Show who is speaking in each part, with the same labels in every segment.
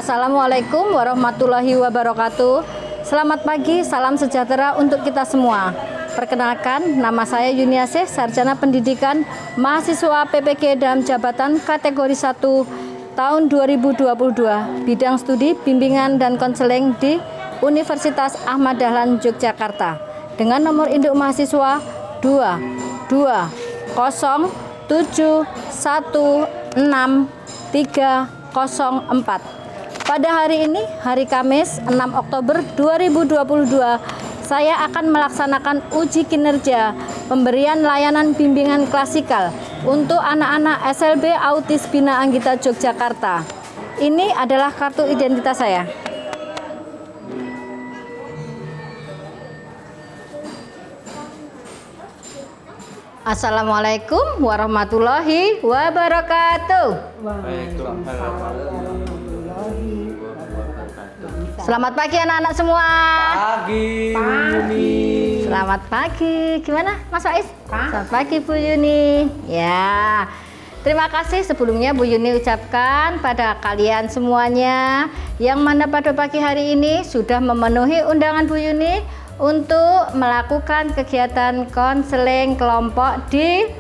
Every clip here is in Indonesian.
Speaker 1: Assalamualaikum warahmatullahi wabarakatuh. Selamat pagi, salam sejahtera untuk kita semua. Perkenalkan, nama saya Yuniasih, Sarjana Pendidikan, mahasiswa PPG dalam jabatan kategori 1 tahun 2022, bidang studi bimbingan dan konseling di Universitas Ahmad Dahlan Yogyakarta, dengan nomor induk mahasiswa 22007163004. Pada hari ini, hari Kamis 6 Oktober 2022, saya akan melaksanakan uji kinerja pemberian layanan bimbingan klasikal untuk anak-anak SLB Autis Bina Anggita Yogyakarta. Ini adalah kartu identitas saya. Assalamualaikum warahmatullahi wabarakatuh. Selamat pagi anak-anak semua.
Speaker 2: Pagi.
Speaker 1: Selamat pagi. Gimana Mas Faiz? Selamat pagi Bu Yuni. Ya. Terima kasih sebelumnya Bu Yuni ucapkan pada kalian semuanya yang mana pada pagi hari ini sudah memenuhi undangan Bu Yuni untuk melakukan kegiatan konseling kelompok di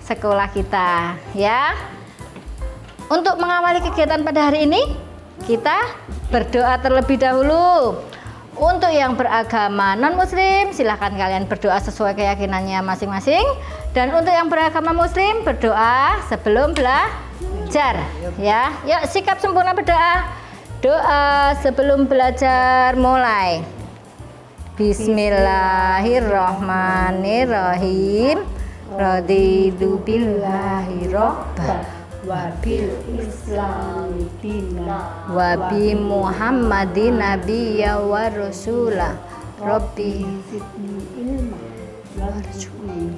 Speaker 1: sekolah kita, ya. Untuk mengawali kegiatan pada hari ini, kita berdoa terlebih dahulu. Untuk yang beragama non-muslim, silahkan kalian berdoa sesuai keyakinannya masing-masing. Dan untuk yang beragama muslim, berdoa sebelum belajar, ya. Yuk sikap sempurna berdoa. Doa sebelum belajar mulai. Bismillahirrahmanirrahim. Raditu billahi robba wabil islami dina wabi muhammadin nabiyya wa rasulah rabbi zidni ilma warzuqni.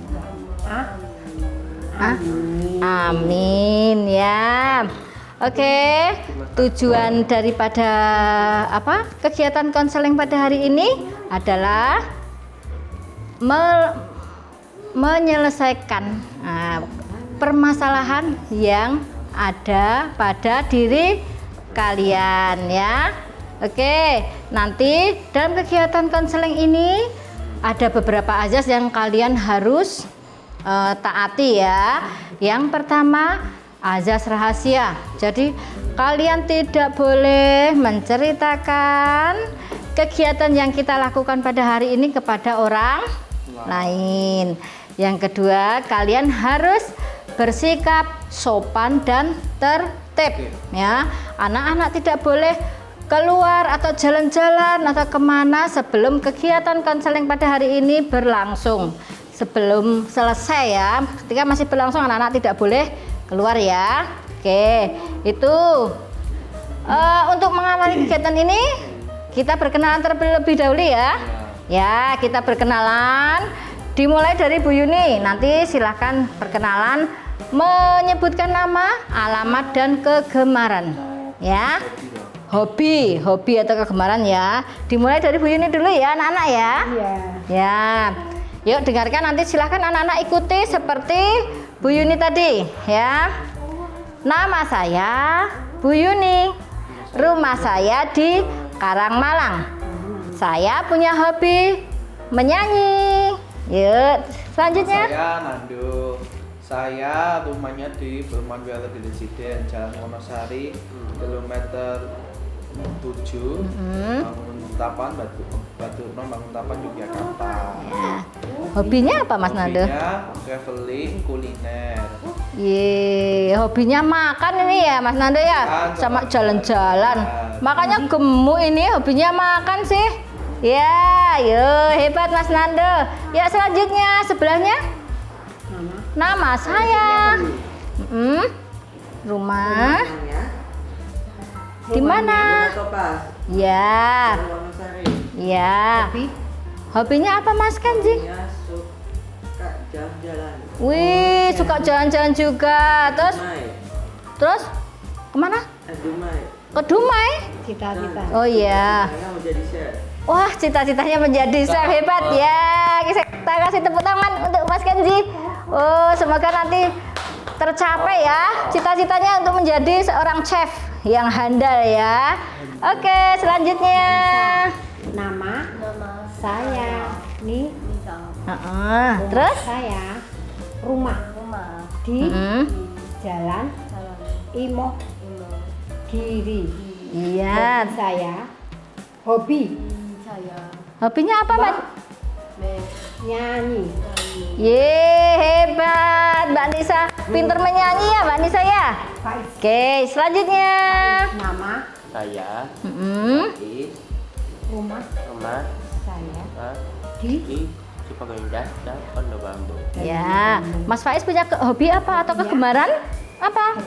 Speaker 1: Amin ya. Oke, tujuan daripada kegiatan konseling pada hari ini adalah menyelesaikan permasalahan yang ada pada diri kalian, ya. Oke, nanti dalam kegiatan konseling ini ada beberapa azas yang kalian harus taati, ya. Yang pertama, azas rahasia. Jadi kalian tidak boleh menceritakan kegiatan yang kita lakukan pada hari ini kepada orang lain. Yang kedua, kalian harus bersikap sopan dan tertib, ya. Anak-anak tidak boleh keluar atau jalan-jalan atau kemana sebelum kegiatan konseling pada hari ini berlangsung. Sebelum selesai, ya. Ketika masih berlangsung, anak-anak tidak boleh keluar, ya. Oke, itu untuk mengawali kegiatan ini kita berkenalan terlebih dahulu, ya. Ya, kita berkenalan. Dimulai dari Bu Yuni. Nanti silahkan perkenalan, menyebutkan nama, alamat dan kegemaran, ya. Hobi atau kegemaran, ya. Dimulai dari Bu Yuni dulu, ya anak-anak, ya.
Speaker 3: Iya.
Speaker 1: Ya. Yuk dengarkan, nanti silahkan anak-anak ikuti seperti Bu Yuni tadi, ya. Nama saya Bu Yuni. Rumah saya di Karangmalang. Saya punya hobi menyanyi. Yuk, selanjutnya.
Speaker 2: Saya Nando. Saya rumahnya di Perumahan Wiara Residen, Jalan Wonosari, kilometer 7, Banguntapan, Banguntapan, Yogyakarta.
Speaker 1: Ya. Hobinya apa Mas Nando?
Speaker 2: Hobinya traveling, kuliner.
Speaker 1: Hobinya makan ini ya Mas Nando, ya, sama jalan-jalan. Makanya gemuk ini, hobinya makan sih. Ya, yuk hebat Mas Nando. Ya, selanjutnya sebelahnya. Nama saya. Rumah. Di mana? Ya. Ya. Hobinya apa Mas Kanji?
Speaker 3: Suka jalan-jalan.
Speaker 1: Wih, suka jalan-jalan juga. Terus kemana? Ke Dumai.
Speaker 3: Cita-cita.
Speaker 1: Oh iya. Wah, cita-citanya menjadi chef, hebat ya. Kita kasih tepuk tangan untuk Mas Kenji. Oh, semoga nanti tercapai ya cita-citanya untuk menjadi seorang chef, yang handal ya. Oke, selanjutnya.
Speaker 3: Nama saya nih
Speaker 1: Terus?
Speaker 3: saya rumah di jalan Imo Giri.
Speaker 1: Iya.
Speaker 3: Saya hobi
Speaker 1: Hobinya apa, Mbak?
Speaker 3: nyanyi.
Speaker 1: Hebat, Mbak Nisa. Pinter menyanyi ya, Mbak Nisa ya.
Speaker 3: Faiz.
Speaker 1: Oke, selanjutnya.
Speaker 3: Nama
Speaker 4: Saya di
Speaker 3: rumah
Speaker 4: rumah
Speaker 3: saya
Speaker 4: di
Speaker 3: di
Speaker 4: Cipagandas dan Pondok Bambu.
Speaker 1: Ya, Mas Faiz punya hobi apa atau kegemaran apa?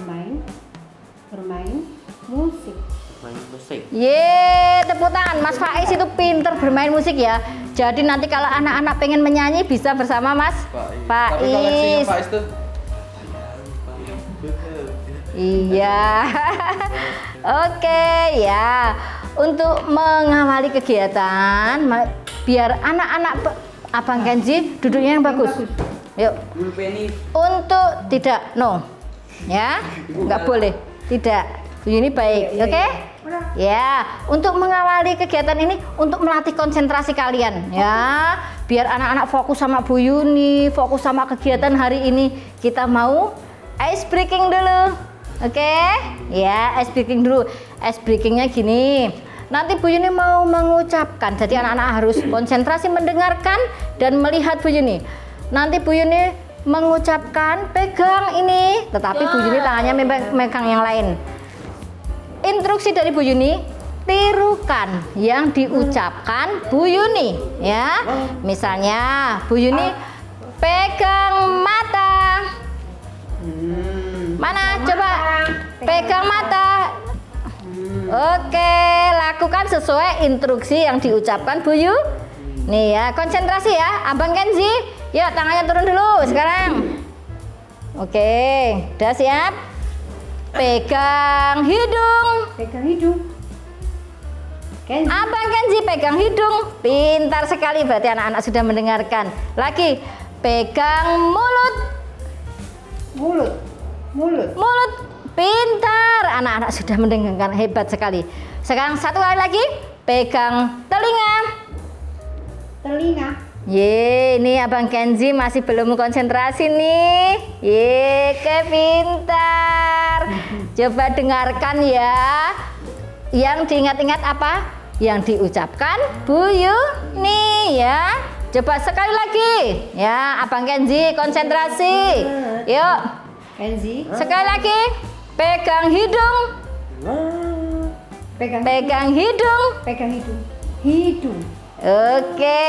Speaker 3: bermain musik.
Speaker 4: Main musik.
Speaker 1: Tepuk tangan. Mas Faiz itu pinter bermain musik ya. Jadi nanti kalau anak-anak pengen menyanyi bisa bersama Mas
Speaker 2: Tapi koleksinya
Speaker 1: Faiz.
Speaker 2: Faiz tuh
Speaker 1: Iya. Oke ya. Untuk mengawali kegiatan biar anak-anak Abang Kenzi duduknya yang bagus. Yuk. Untuk tidak ya, nggak boleh. Tidak. Ini baik, oke? Ya, untuk mengawali kegiatan ini untuk melatih konsentrasi kalian ya. Biar anak-anak fokus sama Bu Yuni, fokus sama kegiatan hari ini. Kita mau ice breaking dulu. Oke? Ya, ice breaking dulu. Ice breakingnya gini. Nanti Bu Yuni mau mengucapkan. Jadi anak-anak harus konsentrasi mendengarkan dan melihat Bu Yuni. Nanti Bu Yuni mengucapkan pegang ini, tetapi Bu Yuni tangannya megang yang lain. Instruksi dari Bu Yuni, tirukan yang diucapkan Bu Yuni ya. Misalnya Bu Yuni pegang mata. Mana coba pegang mata. Oke, lakukan sesuai instruksi yang diucapkan Bu Yu. Nih ya, konsentrasi ya, Abang Kenzi. Ya, tangannya turun dulu sekarang. Oke, udah siap? Pegang hidung.
Speaker 3: Pegang hidung. Kenzi.
Speaker 1: Abang Kenzi pegang hidung. Pintar sekali, berarti anak-anak sudah mendengarkan. Lagi, pegang mulut. Mulut. Pintar, anak-anak sudah mendengarkan, hebat sekali. Sekarang satu kali lagi, pegang telinga. Ini Abang Kenzi masih belum konsentrasi nih. Pintar. Coba dengarkan ya. Yang diingat-ingat apa? Yang diucapkan Bu Yuni ya. Coba sekali lagi. Ya, Abang Kenzi konsentrasi. Yuk.
Speaker 3: Kenzi.
Speaker 1: Sekali lagi. Pegang hidung. Pegang hidung.
Speaker 3: Hidung.
Speaker 1: Oke,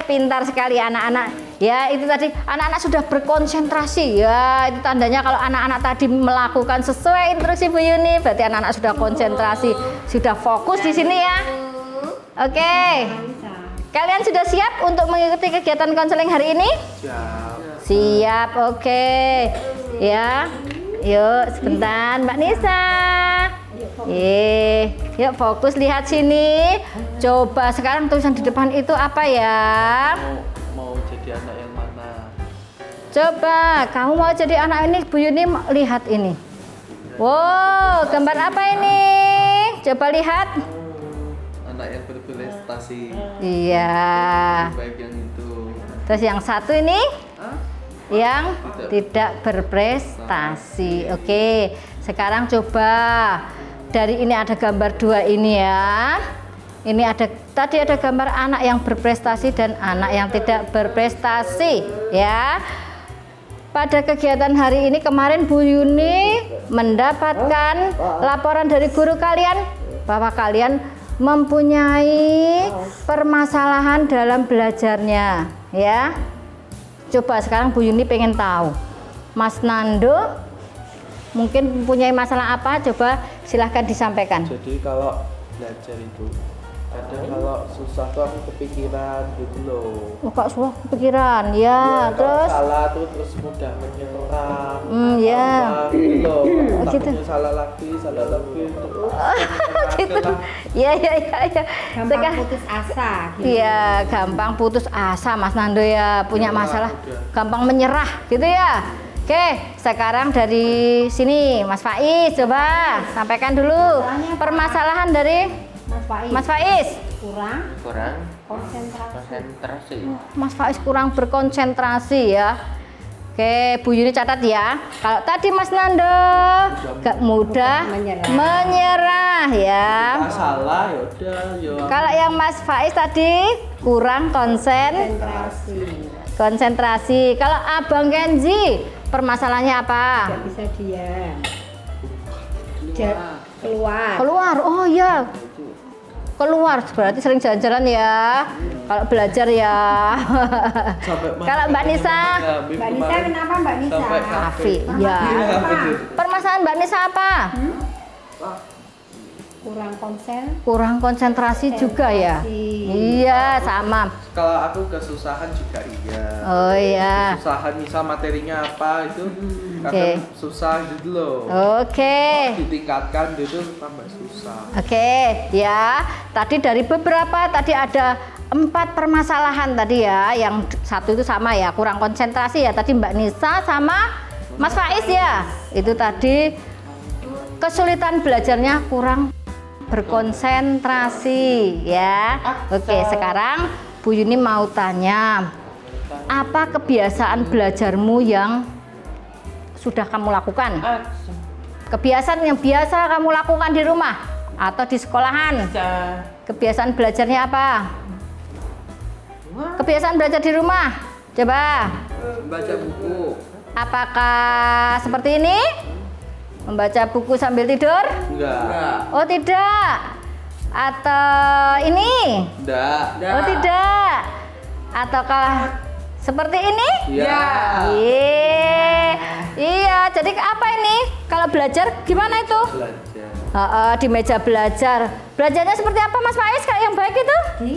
Speaker 1: pintar sekali anak-anak. Ya, itu tadi anak-anak sudah berkonsentrasi. Ya, itu tandanya kalau anak-anak tadi melakukan sesuai instruksi Bu Yuni, berarti anak-anak sudah konsentrasi, sudah fokus di sini ya. Oke. Kalian sudah siap untuk mengikuti kegiatan konseling hari ini? Siap, oke. Ya. Yuk, sebentar Mbak Nisa. Yuk fokus lihat sini. Coba sekarang tulisan di depan itu apa ya?
Speaker 2: mau jadi anak yang mana?
Speaker 1: Coba kamu mau jadi anak ini, Bu Yuni lihat ini. Wow, gambar apa ini? Coba lihat.
Speaker 2: Anak yang berprestasi.
Speaker 1: Iya.
Speaker 2: Baik yang itu.
Speaker 1: Terus yang satu ini? Yang tidak berprestasi. Oke, sekarang coba dari ini ada gambar dua ini ya. Ini tadi ada gambar anak yang berprestasi dan anak yang tidak berprestasi ya. Pada kegiatan hari ini kemarin Bu Yuni mendapatkan laporan dari guru kalian bahwa kalian mempunyai permasalahan dalam belajarnya ya. Coba sekarang Bu Yuni pengen tahu, Mas Nando mungkin mempunyai masalah apa? Coba silahkan disampaikan.
Speaker 2: Jadi kalau belajar itu kadang kalau susah tuh aku kepikiran gitu loh.
Speaker 1: Kok suah kepikiran ya,
Speaker 2: Kalau
Speaker 1: terus
Speaker 2: salah tuh terus mudah menyerah.
Speaker 1: ya.
Speaker 2: Gitu loh.
Speaker 1: Gitu.
Speaker 2: Takutnya salah lagi
Speaker 1: Gitu. Ya.
Speaker 3: Gampang putus asa.
Speaker 1: Iya, gampang putus asa Mas Nando ya, punya masalah, gampang menyerah gitu ya. Oke, sekarang dari sini Mas Faiz coba sampaikan dulu permasalahan dari
Speaker 3: Mas Faiz.
Speaker 1: Mas Faiz.
Speaker 3: Kurang
Speaker 4: Kurang
Speaker 3: konsentrasi.
Speaker 4: konsentrasi.
Speaker 1: Mas Faiz kurang berkonsentrasi ya. Oke, Bu Yuni catat ya. Kalau tadi Mas Nando gak mudah menyerah ya.
Speaker 2: Kita salah ya udah ya.
Speaker 1: Kalau yang Mas Faiz tadi kurang konsentrasi. Kalau Abang Kenzi permasalahannya apa?
Speaker 3: Tidak bisa diam. Keluar.
Speaker 1: Keluar. Oh iya. Keluar berarti sering jalan-jalan ya. Kalau belajar ya.
Speaker 2: Sampai
Speaker 1: Kalau Mbak Nisa,
Speaker 3: Mbak Nisa kenapa Mbak Nisa?
Speaker 2: Sampai
Speaker 1: kafe. Ya.
Speaker 3: Apa?
Speaker 1: Permasalahan Mbak Nisa apa?
Speaker 3: Kurang
Speaker 1: Konsentrasi juga ya. Iya, sama.
Speaker 2: Kalau aku kesusahan juga iya.
Speaker 1: Oh iya.
Speaker 2: Kesusahan misal materinya apa itu
Speaker 1: Oke.
Speaker 2: kadang susah gitu loh.
Speaker 1: Oke.
Speaker 2: Ditingkatkan itu tambah susah.
Speaker 1: Oke, ya. Tadi dari beberapa tadi ada 4 permasalahan tadi ya. Yang satu itu sama ya, kurang konsentrasi ya. Tadi Mbak Nisa sama Mas Faiz ya. Itu tadi kesulitan belajarnya kurang berkonsentrasi ya. Oke, sekarang Bu Yuni mau tanya, apa kebiasaan belajarmu yang sudah kamu lakukan? Kebiasaan yang biasa kamu lakukan di rumah atau di sekolahan? Kebiasaan belajarnya apa? Kebiasaan belajar di rumah? Coba.
Speaker 2: Baca buku.
Speaker 1: Apakah seperti ini? Membaca buku sambil tidur?
Speaker 2: Enggak.
Speaker 1: Oh tidak. Atau ini?
Speaker 2: Enggak.
Speaker 1: Oh tidak. Ataukah seperti ini?
Speaker 2: Iya.
Speaker 1: Iya. Jadi apa ini? Kalau belajar gimana itu?
Speaker 2: Belajar.
Speaker 1: Di meja belajar. Belajarnya seperti apa Mas Faiz? Kayak yang baik itu?
Speaker 3: Di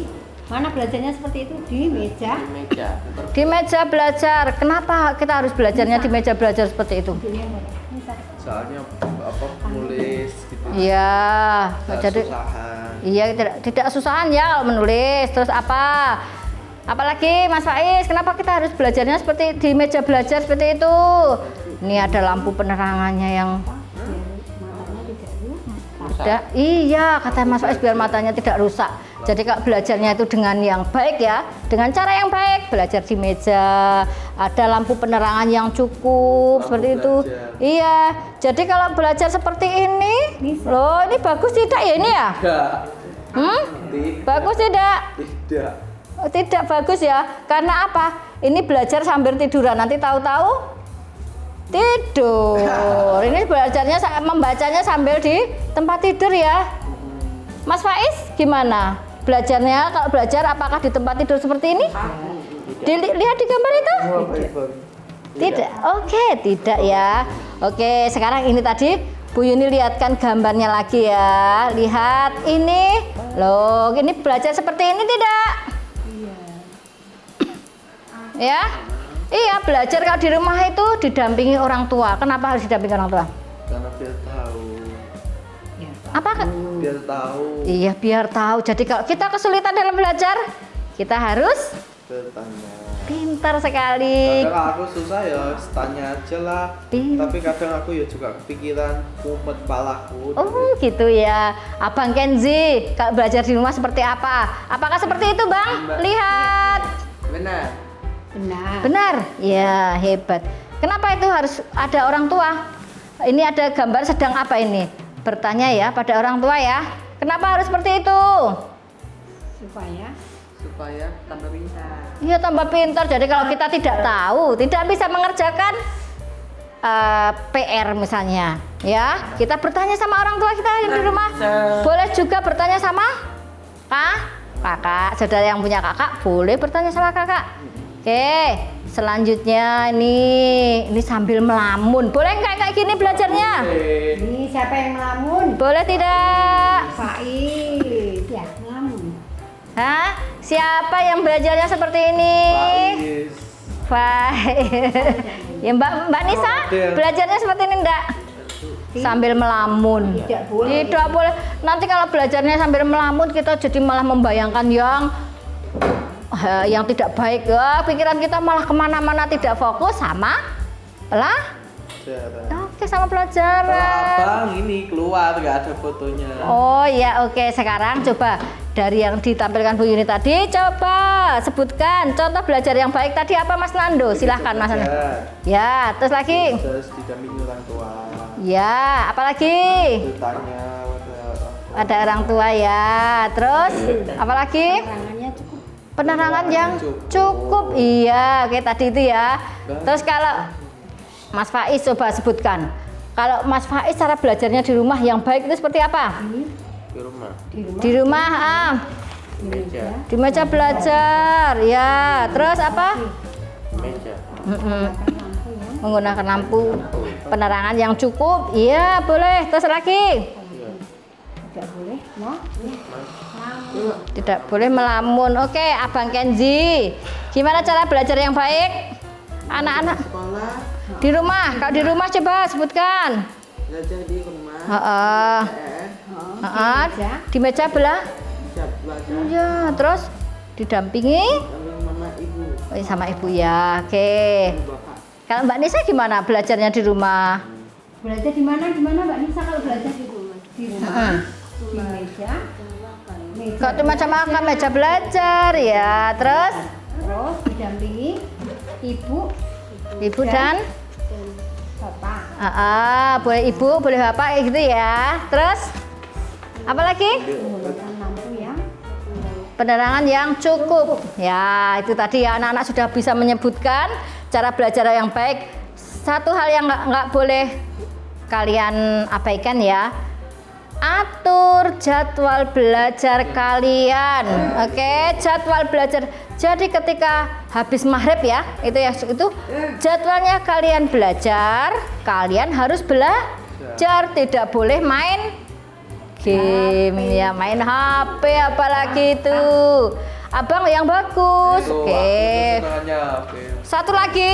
Speaker 3: mana belajarnya seperti itu? Di meja.
Speaker 1: Di meja belajar. Kenapa kita harus belajarnya di meja belajar seperti itu?
Speaker 2: Soalnya apa nulis gitu.
Speaker 1: Iya.
Speaker 2: Nggak
Speaker 1: Jadi
Speaker 2: susahan.
Speaker 1: iya tidak susahan ya kalau menulis. Terus apa? Apalagi Mas Faiz, kenapa kita harus belajarnya seperti di meja belajar seperti itu? Ini ada lampu penerangannya yang ada. Iya, kata Mas Faiz biar matanya tidak rusak. Jadi kalau belajarnya itu dengan yang baik ya, dengan cara yang baik, belajar di meja, ada lampu penerangan yang cukup seperti itu. Iya. Jadi kalau belajar seperti ini, loh ini bagus tidak ya ini ya?
Speaker 2: Enggak.
Speaker 1: Bagus tidak?
Speaker 2: Tidak.
Speaker 1: Oh, tidak bagus ya. Karena apa? Ini belajar sambil tiduran. Nanti tahu-tahu tidur. Ini belajarnya membacanya sambil di tempat tidur ya. Mas Faiz gimana? Belajarnya kalau belajar apakah di tempat tidur seperti ini? Lihat di gambar itu? Tidak. Oke, tidak ya. Oke, sekarang ini tadi Bu Yuni lihatkan gambarnya lagi ya. Lihat ini. Loh, ini belajar seperti ini tidak? Ya? Iya, belajar kalau di rumah itu didampingi orang tua. Kenapa harus didampingi orang tua?
Speaker 2: Karena biar tahu.
Speaker 1: Apa?
Speaker 2: Biar tahu.
Speaker 1: Iya, biar tahu. Jadi kalau kita kesulitan dalam belajar, kita harus
Speaker 2: Bertanya.
Speaker 1: pintar sekali.
Speaker 2: Kadang aku susah ya, tanya aja lah. Tapi kadang aku ya juga kepikiran, mumet kepalaku.
Speaker 1: Oh gitu ya. Abang Kenzi, kalau belajar di rumah seperti apa? Apakah seperti itu Bang? Lihat.
Speaker 4: Benar.
Speaker 1: Benar? Ya, hebat. Kenapa itu harus ada orang tua? Ini ada gambar sedang apa ini? Bertanya ya pada orang tua ya. Kenapa harus seperti itu?
Speaker 4: Supaya tambah pintar.
Speaker 1: Iya, tambah pintar. Jadi kalau kita tidak tahu, tidak bisa mengerjakan PR misalnya, ya kita bertanya sama orang tua kita yang di rumah. Boleh juga bertanya sama kakak, saudara yang punya kakak boleh bertanya sama kakak. Oke, selanjutnya ini sambil melamun. Boleh nggak kayak gini belajarnya?
Speaker 3: Ini siapa yang melamun?
Speaker 1: Boleh tidak?
Speaker 3: Faiz. Ya, melamun.
Speaker 1: Hah? Siapa yang belajarnya seperti ini? Faiz. Ya Mbak Nisa, belajarnya seperti ini enggak? Sambil melamun.
Speaker 3: Tidak boleh.
Speaker 1: Tidak boleh. Nanti kalau belajarnya sambil melamun kita jadi malah membayangkan yang tidak baik ya. Pikiran kita malah kemana-mana, tidak fokus sama
Speaker 2: Jarang.
Speaker 1: Oke, sama
Speaker 2: Kalau
Speaker 1: pelajaran.
Speaker 2: abang ini keluar nggak ada fotonya.
Speaker 1: Oh ya, oke. Sekarang coba dari yang ditampilkan Bu Yuni tadi, coba sebutkan contoh belajar yang baik tadi apa Mas Nando? Silahkan Mas Nando.
Speaker 2: Belajar.
Speaker 1: Ya, terus lagi.
Speaker 2: Terus didampingi orang tua.
Speaker 1: Ya, apalagi?
Speaker 2: Bertanya pada
Speaker 1: Ada orang tua ya. Terus apalagi?
Speaker 3: Tangannya cukup.
Speaker 1: Penerangan yang cukup. Iya, oke tadi itu ya. Terus kalau Mas Faiz coba sebutkan. Kalau Mas Faiz cara belajarnya di rumah yang baik itu seperti apa?
Speaker 2: di rumah.
Speaker 1: Di rumah,
Speaker 2: Meja.
Speaker 1: di meja belajar. Ya, terus apa?
Speaker 2: Meja.
Speaker 1: Menggunakan lampu, penerangan yang cukup. Iya, boleh. Terus lagi?
Speaker 2: Iya.
Speaker 3: Tidak boleh, no?
Speaker 1: Tidak boleh melamun. Oke, Abang Kenzi. Gimana cara belajar yang baik? Anak-anak
Speaker 4: Sekolah,
Speaker 1: di rumah. Kalau di rumah coba sebutkan.
Speaker 4: belajar di rumah.
Speaker 1: Heeh. Heeh. Di meja belah.
Speaker 4: Siap belajar
Speaker 1: Iya, terus didampingi
Speaker 4: sama mama ibu,
Speaker 1: sama ibu ya. Oke.
Speaker 4: bapak.
Speaker 1: Kalau Mbak Nisa gimana belajarnya di rumah?
Speaker 3: Belajar di mana Mbak Nisa kalau belajar di rumah? Di rumah. Di meja.
Speaker 1: Kok cuma makan meja belajar ya. Terus
Speaker 3: Terus didampingi ibu
Speaker 1: dan
Speaker 3: bapak.
Speaker 1: boleh ibu, boleh bapak gitu ya. Terus apa lagi?
Speaker 3: Menggunakan lampu yang
Speaker 1: Penerangan yang cukup. Ya, itu tadi ya anak-anak sudah bisa menyebutkan cara belajar yang baik. Satu hal yang nggak boleh kalian abaikan ya. Atur jadwal belajar kalian. Oke, jadwal belajar. Jadi ketika habis maghrib ya, itu jadwalnya kalian belajar, kalian harus belajar, tidak boleh main game ya, main HP apalagi itu. Abang yang bagus. Oke. Satu lagi,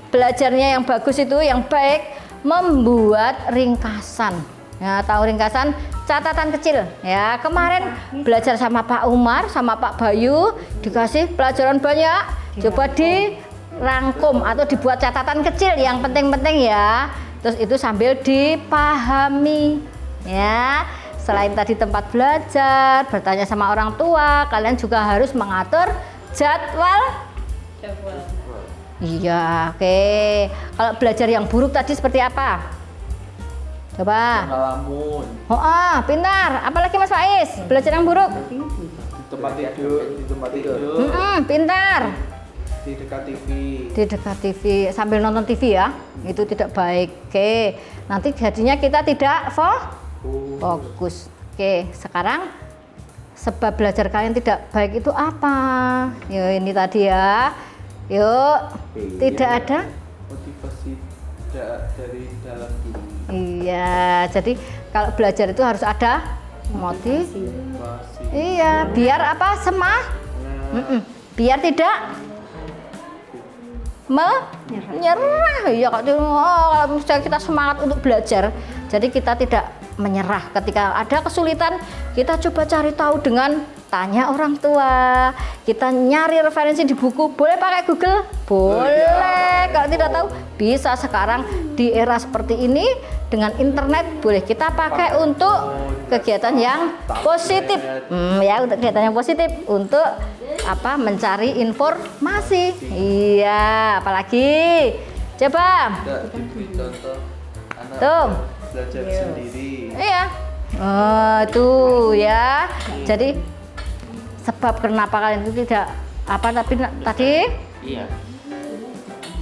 Speaker 1: belajarnya yang bagus itu yang baik membuat ringkasan. Ya, tahu ringkasan catatan kecil ya. Kemarin belajar sama Pak Umar sama Pak Bayu dikasih pelajaran banyak. Coba dirangkum atau dibuat catatan kecil yang penting-penting ya. Terus itu sambil dipahami ya. Selain tadi tempat belajar, bertanya sama orang tua, kalian juga harus mengatur jadwal. Iya, oke. Kalau belajar yang buruk tadi seperti apa? Coba.
Speaker 2: Ngalamun.
Speaker 1: Pintar. Apalagi Mas Faiz? Belajar yang buruk?
Speaker 2: Di tempat tidur. Di tempat tidur.
Speaker 1: Pintar.
Speaker 2: Di dekat TV.
Speaker 1: Di dekat TV sambil nonton TV ya. Itu tidak baik. Oke. Nanti jadinya kita tidak fokus. Oke, sekarang sebab belajar kalian tidak baik itu apa? Yuk ini tadi ya. Yuk, tidak ada
Speaker 2: Motivasi dari dalam diri.
Speaker 1: Iya, jadi kalau belajar itu harus ada motivasi. Iya, biar apa? Biar tidak menyerah. Iya, kalau misalnya kita semangat untuk belajar, jadi kita tidak menyerah. Ketika ada kesulitan, kita coba cari tahu dengan tanya orang tua. Kita nyari referensi di buku. Boleh pakai Google? Boleh. Kalau tidak tahu, bisa sekarang di era seperti ini dengan internet boleh kita pakai untuk kegiatan yang positif. Ya, untuk kegiatan yang positif untuk apa? Mencari informasi. Iya, apalagi? Coba.
Speaker 2: Diberi contoh anak
Speaker 1: Tuh.
Speaker 2: belajar sendiri.
Speaker 1: Iya. Tuh ya. Jadi sebab kenapa kalian itu tidak tadi?
Speaker 2: Iya.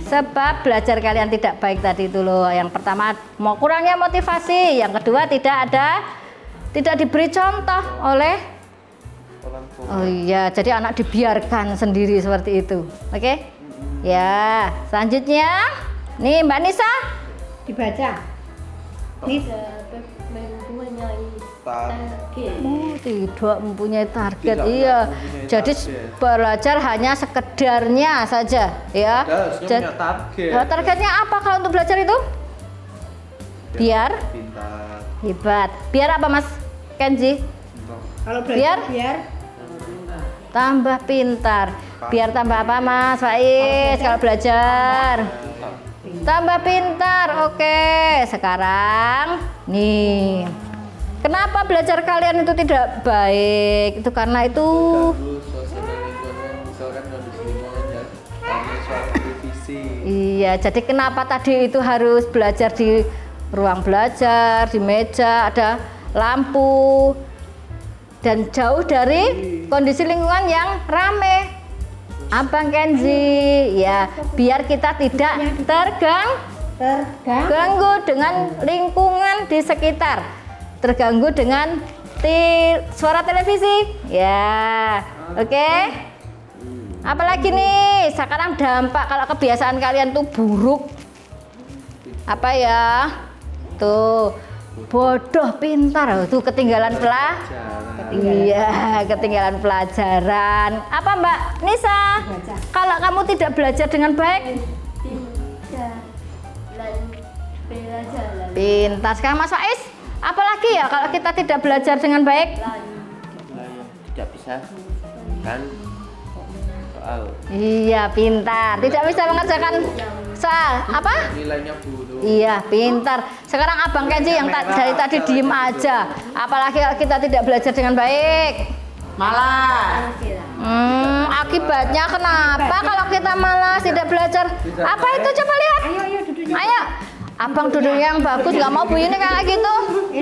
Speaker 1: Sebab belajar kalian tidak baik tadi itu loh. Yang pertama mau kurangnya motivasi, yang kedua tidak diberi contoh oleh
Speaker 2: Orang tua.
Speaker 1: Oh iya, jadi anak dibiarkan sendiri seperti itu. Oke? Ya, selanjutnya nih Mbak Nisa
Speaker 3: Dibaca.
Speaker 1: tidak mempunyai target.
Speaker 2: Tidak
Speaker 1: Iya.
Speaker 2: mempunyai
Speaker 1: Jadi
Speaker 2: target.
Speaker 1: belajar hanya sekedarnya saja, ya.
Speaker 2: Harusnya punya target.
Speaker 1: Targetnya apa kalau untuk belajar itu? Biar
Speaker 2: pintar.
Speaker 1: hebat. Biar apa Mas Kenzi?
Speaker 3: Kalau belajar biar
Speaker 1: Tambah pintar. Biar tambah apa Mas Faiz kalau belajar? tambah pintar. Oke, sekarang nih. Kenapa belajar kalian itu tidak baik? Itu karena itu
Speaker 2: Ganggu suasana lingkungan, misalkan habis lingkungan ya, karena suara televisi.
Speaker 1: iya, jadi kenapa tadi itu harus belajar di ruang belajar, di meja, ada lampu, dan jauh dari kondisi lingkungan yang rame. Abang Kenzi, ya biar kita tidak terganggu dengan lingkungan di sekitar, terganggu dengan suara televisi, ya, oke. Apalagi nih, sekarang dampak kalau kebiasaan kalian tuh buruk, apa ya? Tuh, bodoh pintar, tuh ketinggalan Iya, ketinggalan pelajaran. Apa Mbak Nisa? Kalau kamu tidak belajar dengan baik? Pintar. Sekarang Mas Faiz, apalagi ya kalau kita tidak belajar dengan baik?
Speaker 2: Tidak bisa kan soal
Speaker 1: Iya, pintar. Tidak bisa mengerjakan soal. Apa?
Speaker 2: nilainya buruk.
Speaker 1: Iya, pintar. Sekarang Abang Kenji yang dari tadi diem aja. Apalagi kalau kita tidak belajar dengan baik.
Speaker 4: Malah.
Speaker 1: Akibatnya kenapa kalau kita malas tidak belajar? Apa itu coba lihat?
Speaker 3: Ayo duduknya.
Speaker 1: Ayo. Abang duduknya yang bagus, nggak mau Bu ini kayak gitu.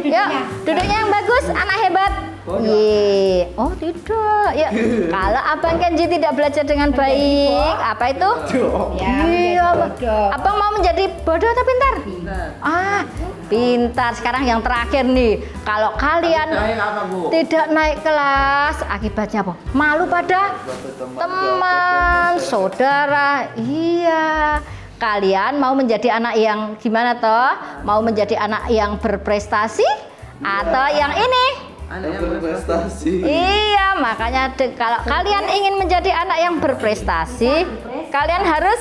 Speaker 1: Yuk, duduknya yang bagus, anak hebat. Iya. Oh tidak. Ya, kalau Abang Kenji tidak belajar dengan baik, apa itu? Iya. Abang mau menjadi bodoh atau pintar? Pintar. Sekarang yang terakhir nih, kalau kalian
Speaker 4: Apa, Bu?
Speaker 1: tidak naik kelas, akibatnya apa? Malu pada teman, saudara. Iya. Kalian mau menjadi anak yang gimana toh? Mau menjadi anak yang berprestasi atau yang ini?
Speaker 4: Anak yang
Speaker 2: berprestasi.
Speaker 1: Iya, makanya kalau kalian ingin menjadi anak yang berprestasi, kalian harus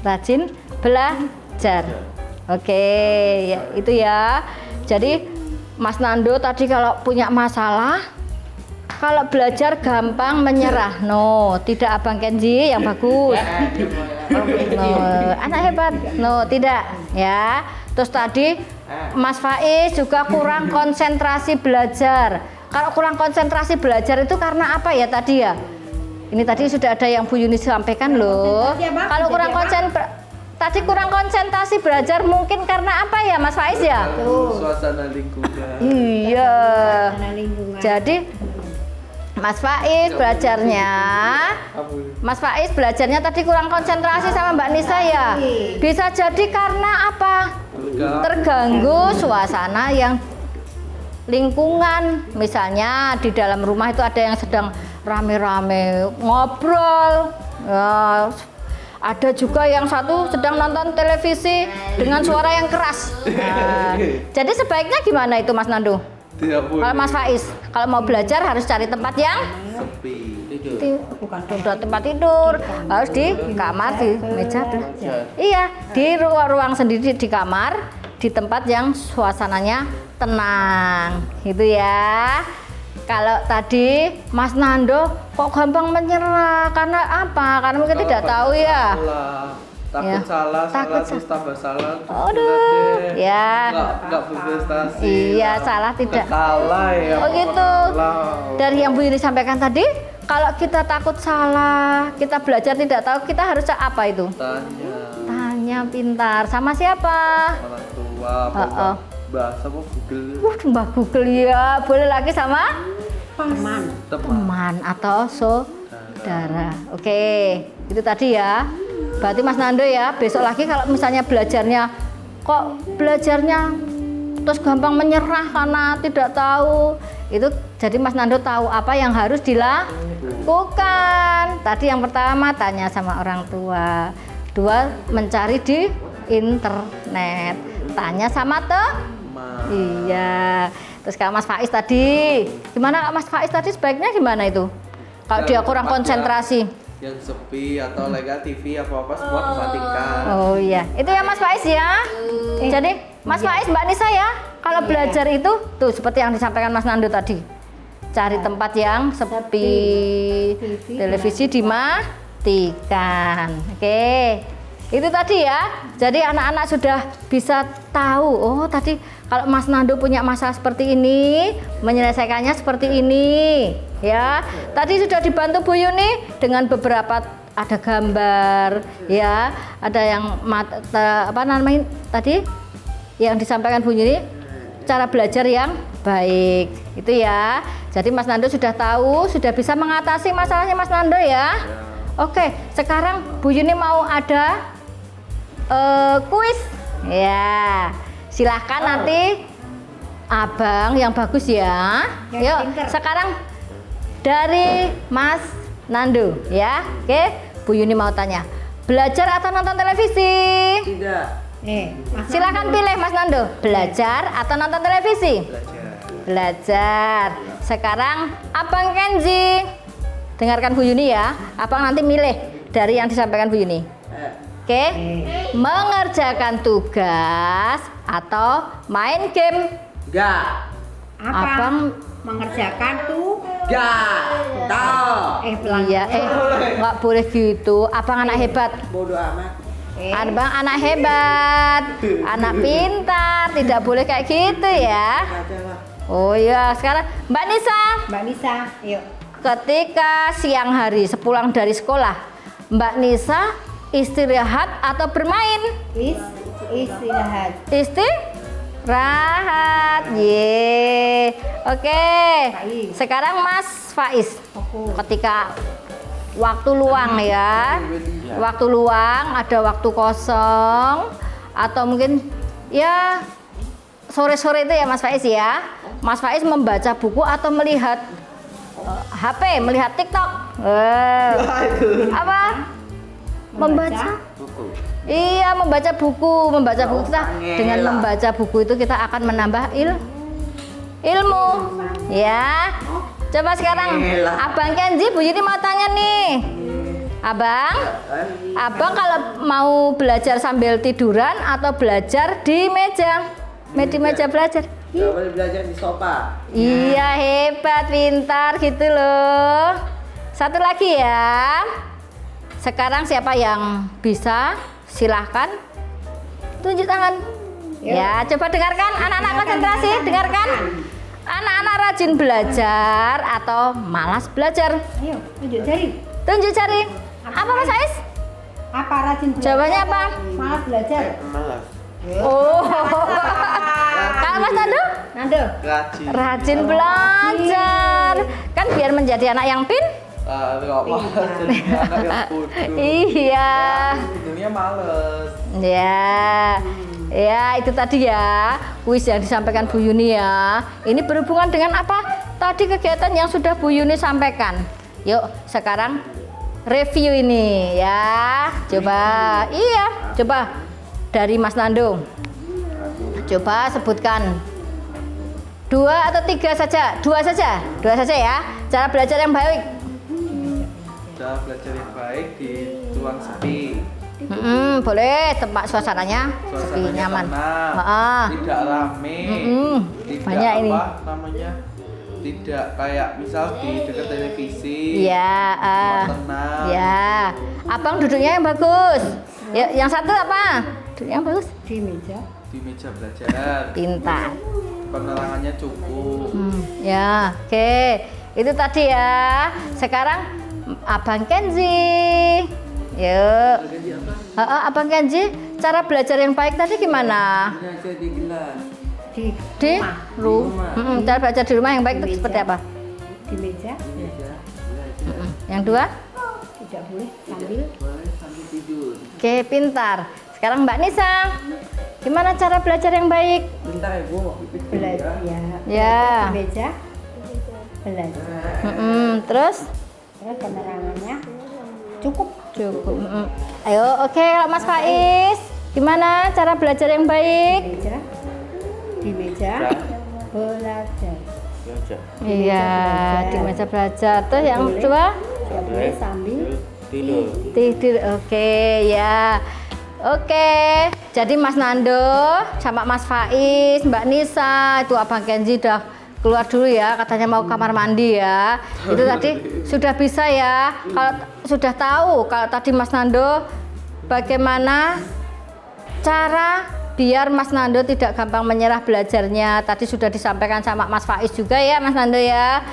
Speaker 1: rajin belajar. Oke, ya, itu ya. Jadi Mas Nando tadi kalau punya masalah, kalau belajar gampang menyerah. No, tidak Abang Kenji yang bagus. No, anak hebat. No, tidak ya. Terus tadi Mas Faiz juga kurang konsentrasi belajar. Kalau kurang konsentrasi belajar itu karena apa ya tadi ya? Ini tadi sudah ada yang Bu Yuni sampaikan loh. Kalau kurang kurang konsentrasi belajar mungkin karena apa ya Mas Faiz ya?
Speaker 2: Suasana lingkungan.
Speaker 1: Iya. Jadi Mas Faiz belajarnya tadi kurang konsentrasi sama Mbak Nisa ya. Bisa jadi karena apa? Terganggu suasana yang lingkungan. Misalnya di dalam rumah itu ada yang sedang rame-rame ngobrol. Ada juga yang satu sedang nonton televisi dengan suara yang keras. Jadi sebaiknya gimana itu Mas Nando? Kalau Mas Faiz, kalau mau belajar harus cari tempat yang
Speaker 2: Sepi.
Speaker 1: bukan tempat tidur, harus di kamar, di meja belajar. Iya, di ruang sendiri di kamar, di tempat yang suasananya tenang, gitu ya. Kalau tadi Mas Nando kok gampang menyerah karena apa? Karena mungkin tidak tahu ya.
Speaker 2: Takut
Speaker 1: Ya.
Speaker 2: salah
Speaker 1: Takut
Speaker 2: terus tambah salah.
Speaker 1: Aduh, ya.
Speaker 2: Nggak berprestasi.
Speaker 1: Iya, salah tidak.
Speaker 2: Kalah ya.
Speaker 1: Oh gitu.
Speaker 2: Kalah.
Speaker 1: Dari yang Bu Yuni sampaikan tadi, kalau kita takut salah, kita belajar tidak tahu, kita harus apa itu? Tanya pintar. Sama siapa?
Speaker 2: Orang tua, bahasa apa Google.
Speaker 1: Mbak Google ya. Boleh lagi sama
Speaker 2: Teman.
Speaker 1: teman atau saudara. Oke, itu tadi ya. Berarti Mas Nando ya, besok lagi kalau misalnya belajarnya terus gampang menyerah karena tidak tahu, itu jadi Mas Nando tahu apa yang harus dilakukan. Tadi yang pertama tanya sama orang tua, dua mencari di internet, tanya sama teman. Iya. Terus kalau Mas Faiz tadi, gimana Mas Faiz tadi sebaiknya gimana itu? Kalau dia kurang konsentrasi.
Speaker 2: Yang sepi atau lega TV apa-apa semua dimatikan.
Speaker 1: Oh iya, itu ya Mas Faiz ya. Jadi Mas Faiz, Mbak Nisa ya, kalau belajar itu tuh seperti yang disampaikan Mas Nando tadi, cari tempat yang sepi, televisi perhatikan. Oke. Itu tadi ya. Jadi anak-anak sudah bisa tahu. Oh, tadi kalau Mas Nando punya masalah seperti ini, menyelesaikannya seperti ini, ya. Tadi sudah dibantu Bu Yuni dengan beberapa ada gambar, ya. Ada yang apa namanya tadi yang disampaikan Bu Yuni, cara belajar yang baik. Itu ya. Jadi Mas Nando sudah tahu, sudah bisa mengatasi masalahnya Mas Nando ya. Oke, sekarang Bu Yuni mau ada kuis ya, silahkan nanti abang yang bagus ya. Yuk sekarang dari Mas Nando ya. Oke, Bu Yuni mau tanya, belajar atau nonton televisi?
Speaker 4: Tidak.
Speaker 1: Silahkan pilih Mas Nando, belajar atau nonton televisi? Belajar. Sekarang Abang Kenzi, dengarkan Bu Yuni ya. Abang nanti milih dari yang disampaikan Bu Yuni. Oke, mengerjakan tugas atau main game?
Speaker 4: Enggak.
Speaker 1: Abang
Speaker 3: mengerjakan tuh
Speaker 4: Tahu.
Speaker 3: pelan.
Speaker 1: iya, nggak boleh gitu. Abang anak hebat.
Speaker 4: Bodoh amat.
Speaker 1: Abang anak hebat, anak pintar, tidak boleh kayak gitu ya. Oh iya, sekarang Mbak Nisa.
Speaker 3: Mbak Nisa, yuk.
Speaker 1: Ketika siang hari sepulang dari sekolah, Mbak Nisa istirahat atau bermain?
Speaker 3: Istirahat.
Speaker 1: Istirahat. Ye. Oke.
Speaker 3: Faiz.
Speaker 1: Sekarang Mas Faiz.
Speaker 3: Aku.
Speaker 1: Ketika waktu luang ya. Waktu luang, ada waktu kosong atau mungkin ya sore-sore itu ya Mas Faiz ya. Mas Faiz membaca buku atau melihat HP, melihat TikTok. Apa? Membaca
Speaker 4: Buku.
Speaker 1: Iya, membaca buku kita dengan membaca buku itu kita akan menambah ilmu ya. Coba sekarang Abang Kenzi, Bu Yuni mau tanya nih. Abang kalau mau belajar sambil tiduran atau belajar di meja belajar?
Speaker 4: Gak boleh belajar di sofa.
Speaker 1: Iya, hebat, pintar gitu loh. Satu lagi ya. Sekarang siapa yang bisa? Silahkan tunjuk tangan. Ya, coba dengarkan anak-anak, konsentrasi, dengarkan. Anak-anak rajin belajar atau malas belajar?
Speaker 3: Ayo, tunjuk jari.
Speaker 1: Tunjuk jari. Apa Mas Ais?
Speaker 3: Apa rajin belajar?
Speaker 1: Jawabannya apa?
Speaker 3: Malas belajar.
Speaker 2: Malas.
Speaker 1: Oh. Kalau Mas Nando?
Speaker 3: Nando.
Speaker 1: Rajin belajar. Kan biar menjadi anak yang
Speaker 2: Nggak malas jadi anak yang bodoh.
Speaker 1: Iya.
Speaker 2: Sebenarnya males.
Speaker 1: Ya itu tadi ya kuis yang disampaikan Bu Yuni ya. Ini berhubungan dengan apa? Tadi kegiatan yang sudah Bu Yuni sampaikan. Yuk sekarang review ini ya. Coba dari Mas Nando. Coba sebutkan 2 atau 3 saja. 2 saja ya. Cara belajar yang baik.
Speaker 2: Cara belajar yang baik di ruang sepi.
Speaker 1: Boleh tempat suasananya sepi, nyaman.
Speaker 2: Tenang, tidak rame, tidak
Speaker 1: banyak ini.
Speaker 2: apa namanya, tidak kayak misal di dekat televisi.
Speaker 1: Iya,
Speaker 2: tenang.
Speaker 1: ya. Abang duduknya yang bagus. Ya, yang satu apa? Duduk yang bagus.
Speaker 3: Di meja.
Speaker 2: Di meja belajar.
Speaker 1: Pintar.
Speaker 2: Penerangannya cukup.
Speaker 1: Ya, oke. Itu tadi ya. Sekarang Abang Kenzi. Yuk. Abang Kenzi, cara belajar yang baik tadi gimana?
Speaker 4: Belajar di kelas.
Speaker 1: Di rumah. Cara belajar di rumah yang baik itu seperti apa?
Speaker 3: Di meja.
Speaker 1: Yang 2?
Speaker 3: Tidak boleh
Speaker 4: Sambil tidur.
Speaker 1: Oke, pintar. Sekarang Mbak Nisa, gimana cara belajar yang baik?
Speaker 4: Bentar ya, Bu.
Speaker 3: belajar.
Speaker 1: Ya.
Speaker 3: Di meja. Belajar.
Speaker 1: Terus?
Speaker 3: Terus penerangannya cukup.
Speaker 1: Ayo, oke, Mas Faiz, gimana cara belajar yang baik?
Speaker 3: Di meja belajar.
Speaker 1: Iya, di meja belajar. Terus yang kedua?
Speaker 3: Tidak boleh sambil
Speaker 1: Tidur. Oke, ya. Oke, jadi Mas Nando sama Mas Faiz, Mbak Nisa, itu Abang Kenzi udah keluar dulu ya, katanya mau kamar mandi ya. Itu tadi sudah bisa ya. Kalau sudah tahu, kalau tadi Mas Nando bagaimana cara biar Mas Nando tidak gampang menyerah belajarnya. Tadi sudah disampaikan sama Mas Faiz juga ya, Mas Nando ya.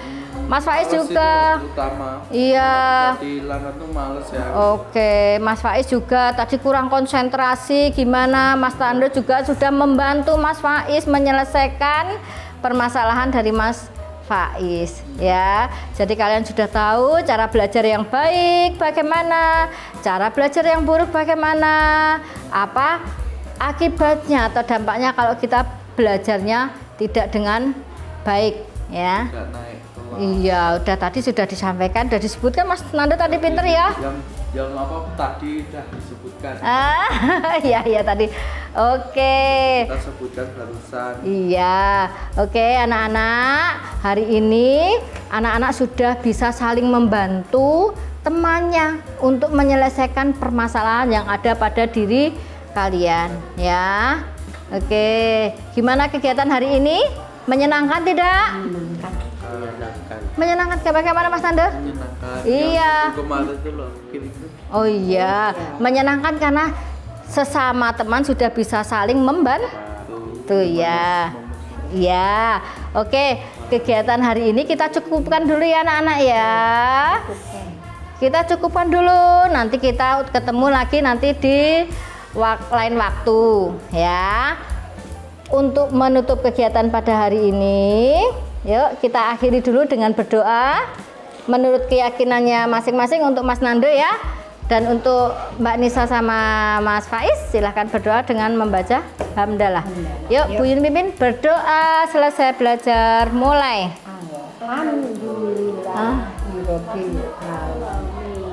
Speaker 1: Mas Faiz
Speaker 2: Males
Speaker 1: juga.
Speaker 2: itu terutama.
Speaker 1: Iya.
Speaker 2: Di langan tuh males ya.
Speaker 1: Oke, Mas Faiz juga tadi kurang konsentrasi. Gimana Mas Nando juga sudah membantu Mas Faiz menyelesaikan permasalahan dari Mas Faiz ya. Jadi kalian sudah tahu cara belajar yang baik bagaimana, cara belajar yang buruk bagaimana, apa akibatnya atau dampaknya kalau kita belajarnya tidak dengan baik ya.
Speaker 2: Nggak naik kelas.
Speaker 1: Iya, udah tadi sudah disampaikan, sudah disebutkan Mas Nando tadi pinter ya.
Speaker 2: Yang apa tadi udah disebutkan.
Speaker 1: Iya tadi. Oke.
Speaker 2: Kita sebutkan barusan.
Speaker 1: Iya, oke anak-anak, hari ini anak-anak sudah bisa saling membantu temannya untuk menyelesaikan permasalahan yang ada pada diri kalian ya. Oke, gimana kegiatan hari ini? Menyenangkan tidak?
Speaker 2: Menyenangkan.
Speaker 1: Menyenangkan bagaimana Mas Nando?
Speaker 2: Menyenangkan.
Speaker 1: Iya.
Speaker 2: Yang kemarin itu loh, kiri-kiri.
Speaker 1: Oh iya, menyenangkan karena sesama teman sudah bisa saling membantu ya. Ya, oke. Kegiatan hari ini kita cukupkan dulu ya anak-anak ya. Kita cukupkan dulu. Nanti kita ketemu lagi nanti di lain waktu ya. Untuk menutup kegiatan pada hari ini, yuk kita akhiri dulu dengan berdoa menurut keyakinannya masing-masing untuk Mas Nando ya. Dan untuk Mbak Nisa sama Mas Faiz silahkan berdoa dengan membaca hamdalah. Yuk Bu Yuni pimpin berdoa selesai belajar mulai.
Speaker 3: Alhamdulillah.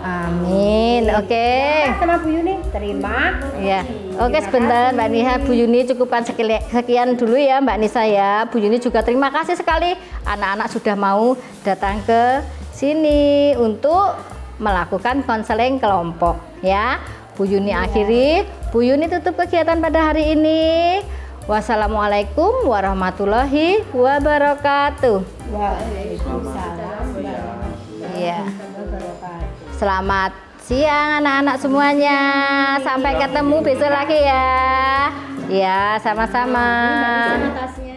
Speaker 1: Amin. Oke.
Speaker 3: Sama Bu Yuni, terima.
Speaker 1: Ya. Oke sebentar Mbak Nisa, Bu Yuni cukupkan sekian dulu ya Mbak Nisa ya. Bu Yuni juga terima kasih sekali anak-anak sudah mau datang ke sini untuk melakukan konseling kelompok ya. Bu Yuni akhiri, Bu Yuni tutup kegiatan pada hari ini. Wassalamualaikum warahmatullahi wabarakatuh.
Speaker 3: Waalaikumsalam.
Speaker 1: Iya. Selamat siang anak-anak semuanya. Sampai ketemu besok lagi ya. Ya, sama-sama.
Speaker 3: Tasnya.